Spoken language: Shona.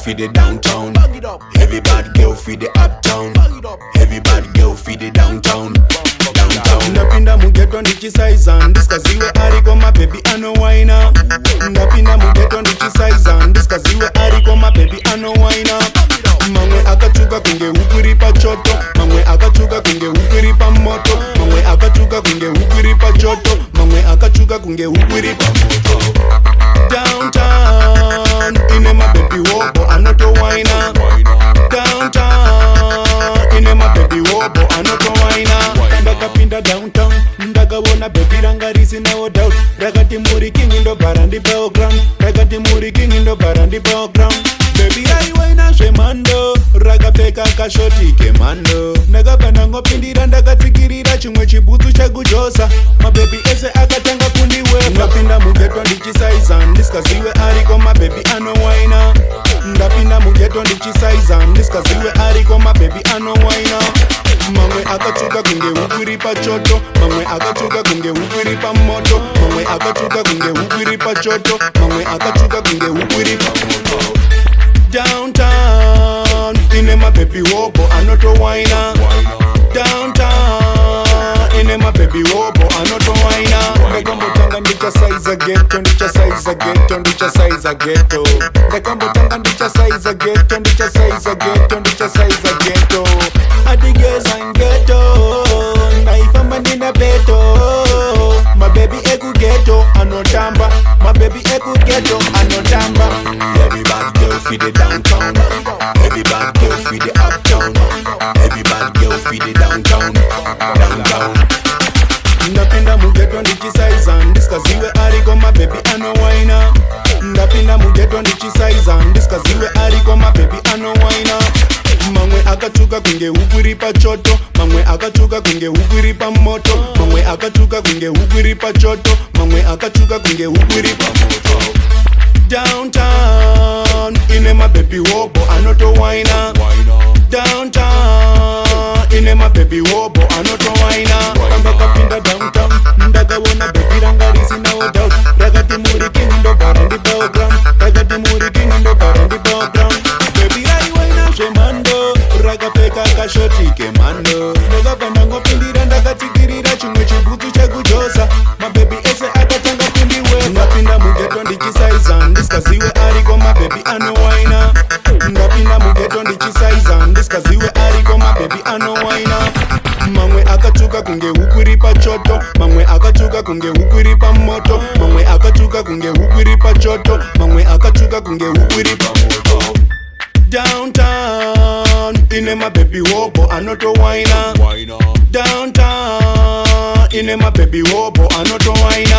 feed the downtown. Heavy bad girl feed the uptown. Heavy bad girl feed the downtown. Ndapinda mugeto ndichisaiza ndiskaziwe ariko mabebi anowaina. Ndapinda mugeto ndichisaiza ndiskaziwe ariko mabebi anowaina. Mamwe akachuka kunge ukwiri pachoto, mamwe akachuka kunge ukwiri pamoto, mamwe akachuka kunge ukwiri pachoto, mamwe akachuka kunge ukwiri pamoto. Downtown ine mabebi wobo anotowaina. Downtown ine mabebi wobo anotowaina. Ndakapinda downtown ndakawona bebi ranga risinawo doubt. Rakati muri king ndogara ndi background, rakati muri king ndogara ndi background. Baby aiwaina zvemhando, rakapfeka kashoti kemhando. Ndakabva ngopindira ndakatsikirira chimwe chibutsu chekujosa. Mabebi ese akatanga kundiwefa. Ndapinda mugeto ndichisaiza ndiskaziwe ariko mabebi anowaina. Ndapinda mugeto ndichisaiza ndiskaziwe ariko mabebi anowaina. Mamwe akachuka kunge ukwiri pachoto, mamwe akachuka kunge ukwiri pamoto, mamwe akachuka kunge ukwiri pachoto, mamwe akachuka kunge ukwiri pamoto. Downtown ine mabebi wobo anotowaina. Downtown ine mabebi wobo anotowaina. Ndakambotanga ndichasaiza ghetto, ndichasaiza ghetto, ndichasaiza ghetto. Ndakambotanga ndichasaiza ghetto, ndichasaiza ghetto, ndichasaiza ghetto. Adigeza in ghetto, naifamba ndina beto. Mabebi eku ghetto anotamba, mabebi eku ghetto anotamba. Every bad girl feed the downtown. Every bad girl feed the uptown. Every bad girl feed the downtown. Downtown. Ndapinda mugeto ndichisaiza ndiskaziwe ariko mabebi anowaina. Ndapinda mugeto ndichisaiza ndiskaziwe ariko mabebi anowaina. Mamwe akachuka kunge ukwiri pachoto, mamwe akachuka kunge ukwiri pamoto, mamwe akachuka kunge ukwiri pachoto, mamwe akachuka kunge ukwiri pamoto. Downtown ine mabebi wobo anotowaina. Downtown ine mabebi wobo anotowaina. Ndakapinda downtown ndakawona bebi ranga risinawo doubt. Rakati muri king ndogara ndi background, rakati muri king ndogara ndi background. Bebi aiwaina zvemhando, rakapfeka kashoti kemhando. Ndakabva ngopindira ndakatsikirira chimwe chibutsu chekujosa. Mabebi ese akatanga kundiwefa. Ndapinda mugeto ndichisaiza ndiskaziwe ariko mabebi anowaina. Ndapinda mugeto ndichisaiza ndiskaziwe ariko mabebi anowaina. Mamwe akachuka kunge ukwiri pachoto, mamwe akachuka kunge ukwiri pamoto, mamwe akachuka kunge ukwiri pachoto, mamwe akachuka kunge ukwiri pamoto. Downtown ine mabebi wobo anotowaina. Downtown ine mabebi wobo anotowaina.